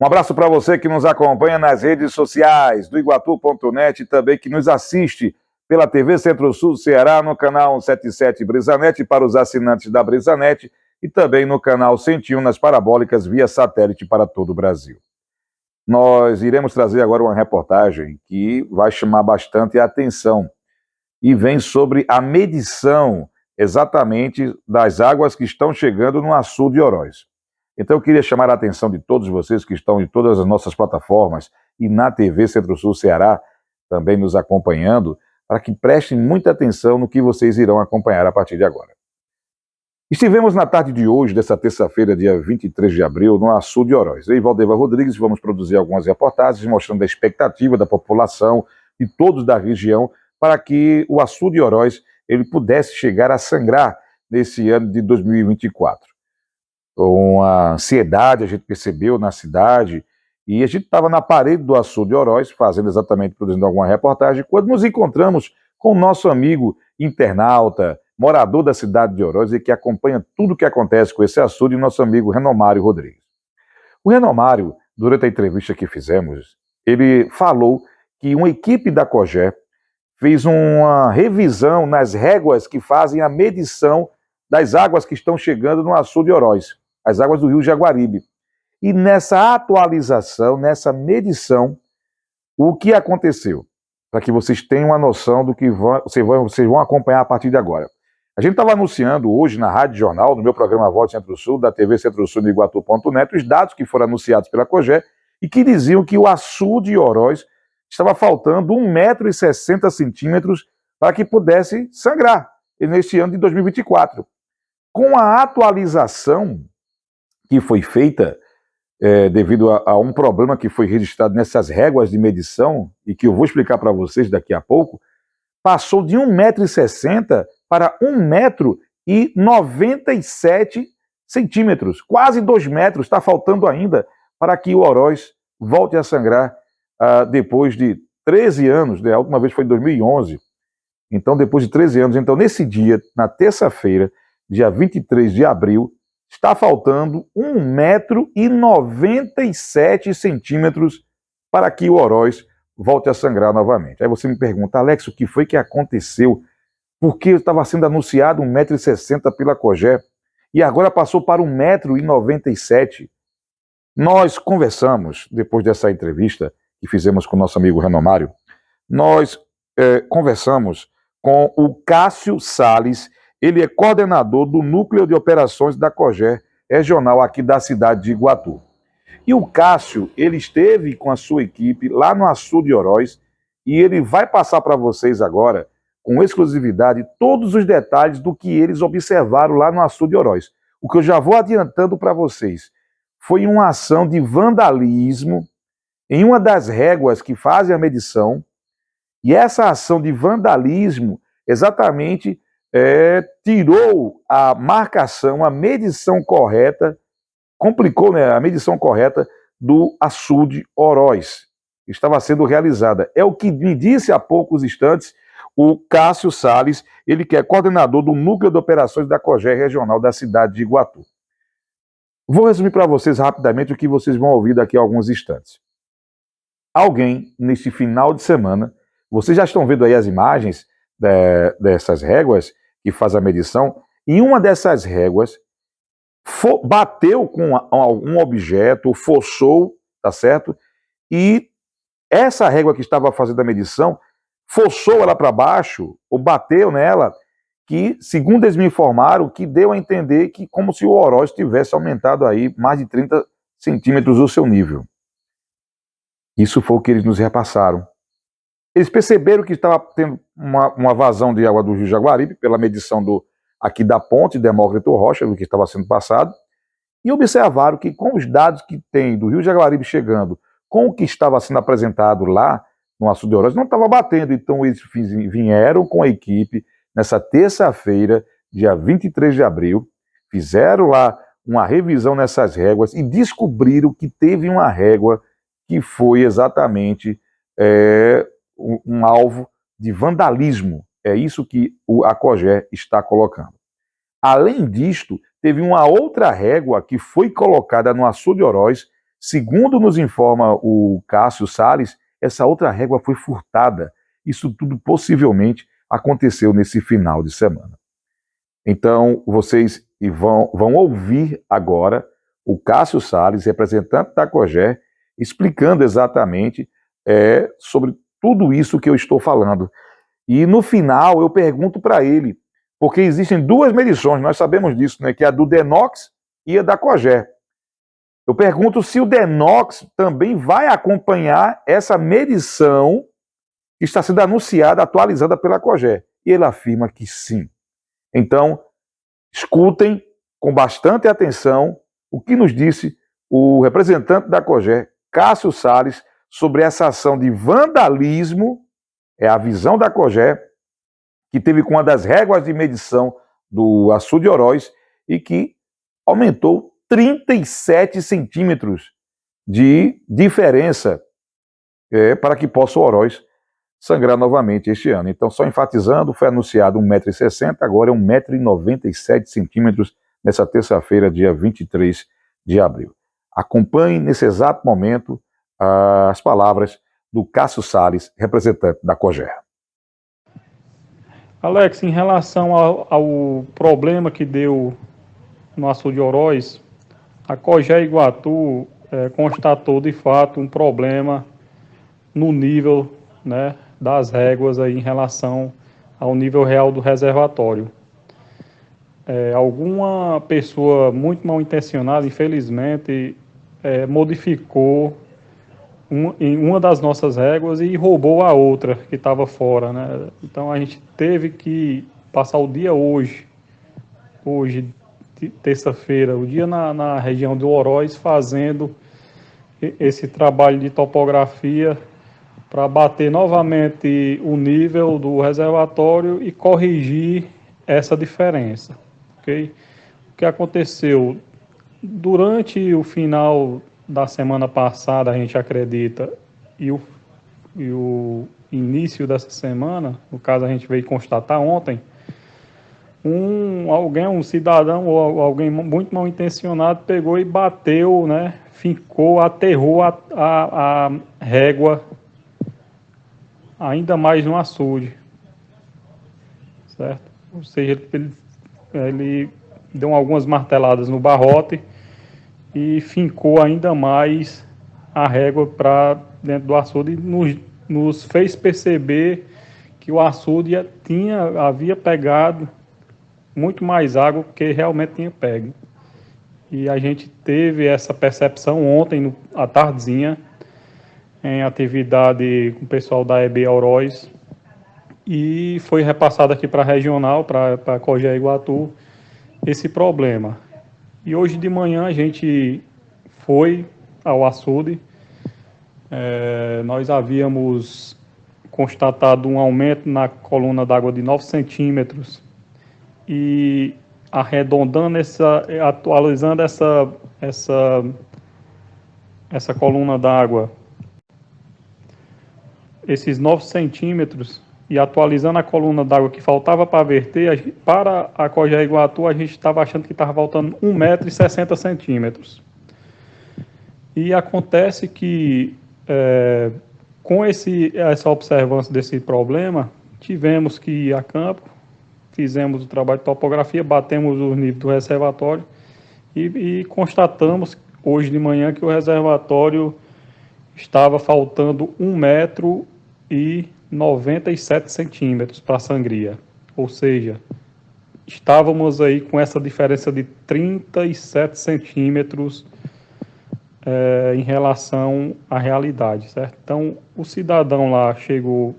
Um abraço para você que nos acompanha nas redes sociais do Iguatu.net e também que nos assiste pela TV Centro-Sul Ceará no canal 177 Brisanet para os assinantes da Brisanet e também no canal 101 nas parabólicas via satélite para todo o Brasil. Nós iremos trazer agora uma reportagem que vai chamar bastante a atenção e vem sobre a medição exatamente das águas que estão chegando no açude de Oroz. Então eu queria chamar a atenção de todos vocês que estão em todas as nossas plataformas e na TV Centro-Sul Ceará também nos acompanhando, para que prestem muita atenção no que vocês irão acompanhar a partir de agora. Estivemos na tarde de hoje, dessa terça-feira, dia 23 de abril, no açude de Oroz. Eu e Valdeva Rodrigues vamos produzir algumas reportagens mostrando a expectativa da população e todos da região para que o açude de Oroz ele pudesse chegar a sangrar nesse ano de 2024. Uma ansiedade a gente percebeu na cidade e a gente estava na parede do açude de Oroz, fazendo exatamente, produzindo alguma reportagem, quando nos encontramos com o nosso amigo internauta, morador da cidade de Oroz e que acompanha tudo o que acontece com esse açude, nosso amigo Renomário Rodrigues. O Renomário, durante a entrevista que fizemos, ele falou que uma equipe da COGER fez uma revisão nas réguas que fazem a medição das águas que estão chegando no açude de Oroz, as águas do rio Jaguaribe. E nessa atualização, nessa medição, o que aconteceu? Para que vocês tenham uma noção do que vocês vão acompanhar a partir de agora. A gente estava anunciando hoje na Rádio Jornal, no meu programa Voz Centro-Sul, da TV Centro-Sul no Iguatu.net, os dados que foram anunciados pela COGER e que diziam que o açude de Oroz estava faltando 1,60 m para que pudesse sangrar neste ano de 2024. Com a atualização que foi feita devido a um problema que foi registrado nessas réguas de medição e que eu vou explicar para vocês daqui a pouco, passou de 1,60 m para 1,97 m, quase 2 metros, está faltando ainda para que o Oroz volte a sangrar depois de 13 anos, né? A última vez foi em 2011, então depois de 13 anos, então nesse dia, na terça-feira, dia 23 de abril, está faltando 1,97 m para que o Oroz volte a sangrar novamente. Aí você me pergunta, Alex, o que foi que aconteceu? Por que estava sendo anunciado 1,60 m pela COGER e agora passou para 1,97 m? Nós conversamos, depois dessa entrevista que fizemos com o nosso amigo Renomário, nós conversamos com o Cássio Salles. Ele é coordenador do Núcleo de Operações da COGER regional aqui da cidade de Iguatu. E o Cássio, ele esteve com a sua equipe lá no açude de Oroz e ele vai passar para vocês agora, com exclusividade, todos os detalhes do que eles observaram lá no açude de Oroz. O que eu já vou adiantando para vocês foi uma ação de vandalismo em uma das réguas que fazem a medição, e essa ação de vandalismo exatamente tirou a marcação, a medição correta, complicou, né, a medição correta do açude Oroz, que estava sendo realizada. É o que me disse há poucos instantes o Cássio Salles, ele que é coordenador do Núcleo de Operações da COGER regional da cidade de Iguatu. Vou resumir para vocês rapidamente o que vocês vão ouvir daqui a alguns instantes. Alguém, neste final de semana, vocês já estão vendo aí as imagens dessas réguas que faz a medição, em uma dessas réguas bateu com algum objeto, forçou, tá certo? E essa régua que estava fazendo a medição forçou ela para baixo, ou bateu nela, que, segundo eles me informaram, que deu a entender que como se o Oroz tivesse aumentado aí mais de 30 centímetros o seu nível. Isso foi o que eles nos repassaram. Eles perceberam que estava tendo uma vazão de água do rio Jaguaribe, pela medição aqui da ponte Demócrito Rocha, do que estava sendo passado, e observaram que com os dados que tem do rio Jaguaribe chegando, com o que estava sendo apresentado lá no açude de Oroz, não estava batendo. Então eles vieram com a equipe nessa terça-feira, dia 23 de abril, fizeram lá uma revisão nessas réguas e descobriram que teve uma régua que foi exatamente um alvo de vandalismo. É isso que a COGER está colocando. Além disto, teve uma outra régua que foi colocada no açude de Oroz, Segundo nos informa o Cássio Salles, essa outra régua foi furtada. Isso tudo possivelmente aconteceu nesse final de semana. Então, vocês vão ouvir agora o Cássio Salles, representante da COGER, explicando exatamente sobre tudo isso que eu estou falando. E no final eu pergunto para ele, porque existem duas medições, nós sabemos disso, né, que é a do DENOX e a da COGER. Eu pergunto se o DENOX também vai acompanhar essa medição que está sendo anunciada, atualizada pela COGER. E ele afirma que sim. Então, escutem com bastante atenção o que nos disse o representante da COGER, Cássio Salles, sobre essa ação de vandalismo, é a visão da COGER, que teve com uma das réguas de medição do açude Oroz e que aumentou 37 centímetros de diferença para que possa o Oroz sangrar novamente este ano. Então, só enfatizando, foi anunciado 1,60 m, agora é 1,97 m nessa terça-feira, dia 23 de abril. Acompanhe nesse exato momento as palavras do Cássio Salles, representante da COGER. Alex, em relação ao problema que deu no açude Oroz, a COGER Iguatu constatou de fato um problema no nível, né, das réguas aí em relação ao nível real do reservatório. Alguma pessoa muito mal intencionada, infelizmente, modificou em uma das nossas réguas e roubou a outra que estava fora, né? Então a gente teve que passar o dia hoje, terça-feira, o dia na região do Oroz, fazendo esse trabalho de topografia para bater novamente o nível do reservatório e corrigir essa diferença, ok? O que aconteceu? Durante o final da semana passada, a gente acredita, e o início dessa semana, no caso a gente veio constatar ontem, um cidadão ou alguém muito mal intencionado pegou e bateu, né, fincou, aterrou a régua ainda mais no açude, certo? Ou seja, ele deu algumas marteladas no barrote e fincou ainda mais a régua para dentro do açude e nos fez perceber que o açude havia pegado muito mais água do que realmente tinha pego. E a gente teve essa percepção ontem, à tardezinha, em atividade com o pessoal da EB Oroz, e foi repassado aqui para a regional, para a COGER Iguatu, esse problema. E hoje de manhã a gente foi ao açude, nós havíamos constatado um aumento na coluna d'água de 9 centímetros e arredondando atualizando essa coluna d'água, esses 9 centímetros, e atualizando a coluna d'água que faltava para verter, para a COGER Iguatu, a gente estava achando que estava faltando 1,60 m. E acontece que, com essa observância desse problema, tivemos que ir a campo, fizemos o trabalho de topografia, batemos o nível do reservatório e constatamos hoje de manhã que o reservatório estava faltando 1,97 m para a sangria. Ou seja, estávamos aí com essa diferença de 37 centímetros em relação à realidade, certo? Então, o cidadão lá chegou,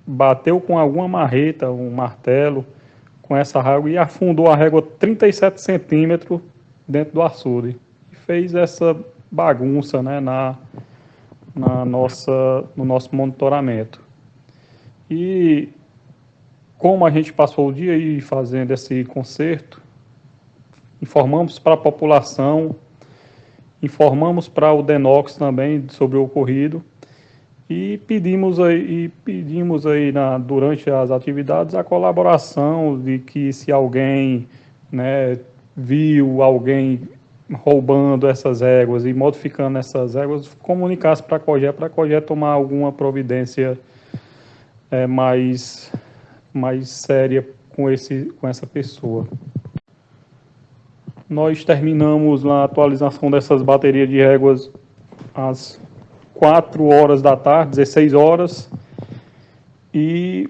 bateu com alguma marreta, um martelo, com essa régua e afundou a régua 37 centímetros dentro do açude. E fez essa bagunça, né, no nosso monitoramento. E como a gente passou o dia aí fazendo esse conserto, informamos para a população, informamos para o DENOX também sobre o ocorrido e pedimos aí durante as atividades a colaboração de que se alguém, né, viu alguém roubando essas éguas e modificando essas éguas, comunicasse para a COGE tomar alguma providência mais séria com essa pessoa. Nós terminamos a atualização dessas baterias de réguas às 4 horas da tarde, 16 horas, e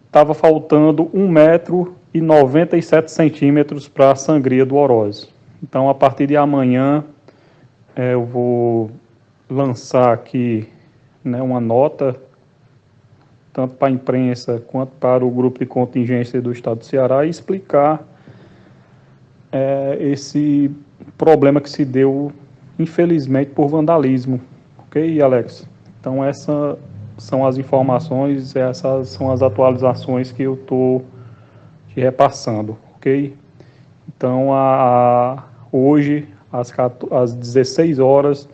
estava faltando 1,97 m para a sangria do Oroz. Então, a partir de amanhã, eu vou lançar aqui, né, uma nota, tanto para a imprensa quanto para o grupo de contingência do estado do Ceará, e explicar esse problema que se deu, infelizmente, por vandalismo. Ok, Alex? Então, essas são as informações, essas são as atualizações que eu estou te repassando, ok? Então, hoje, às 16 horas,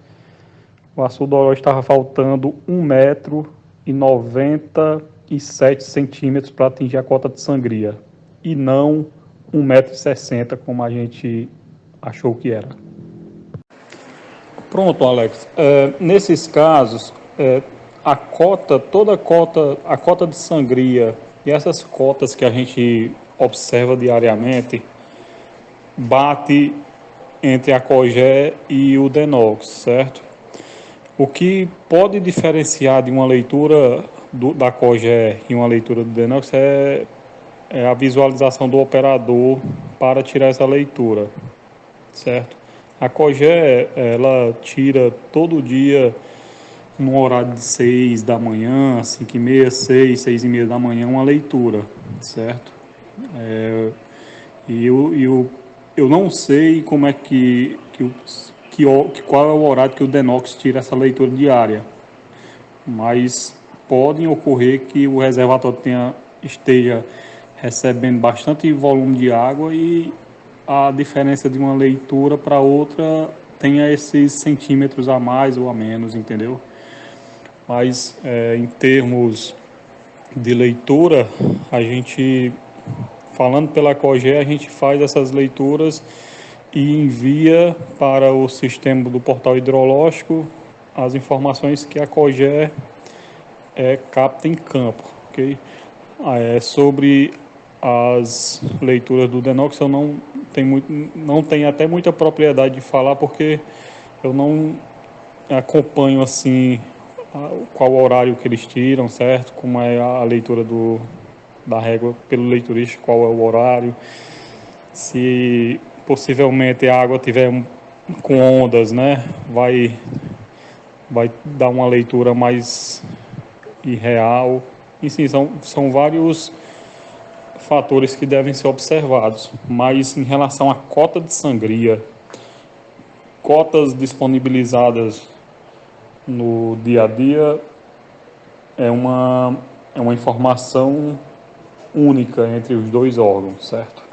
o açude do Oroz estava faltando 1,97 m para atingir a cota de sangria, e não 1,60 m como a gente achou que era. Pronto, Alex. Nesses casos, a cota de sangria e essas cotas que a gente observa diariamente bate entre a COGE e o Denox, certo? O que pode diferenciar de uma leitura da COGE e uma leitura do Denox é a visualização do operador para tirar essa leitura, certo? A COGE, ela tira todo dia, no horário de 6 da manhã, 5h30, 6h30 da manhã, uma leitura, certo? Eu não sei como é qual é o horário que o Denox tira essa leitura diária, mas pode ocorrer que o reservatório esteja recebendo bastante volume de água e a diferença de uma leitura para outra tenha esses centímetros a mais ou a menos, entendeu? Mas em termos de leitura, a gente, falando pela COGE, a gente faz essas leituras e envia para o sistema do portal hidrológico as informações que a COGE capta em campo, ok? Sobre as leituras do Denox, eu não tenho até muita propriedade de falar, porque eu não acompanho assim qual horário que eles tiram, certo? Como é a leitura da régua pelo leiturista, qual é o horário, se possivelmente a água tiver com ondas, né? Vai dar uma leitura mais irreal. Enfim, são vários fatores que devem ser observados, mas em relação à cota de sangria, cotas disponibilizadas no dia a dia é uma informação única entre os dois órgãos, certo?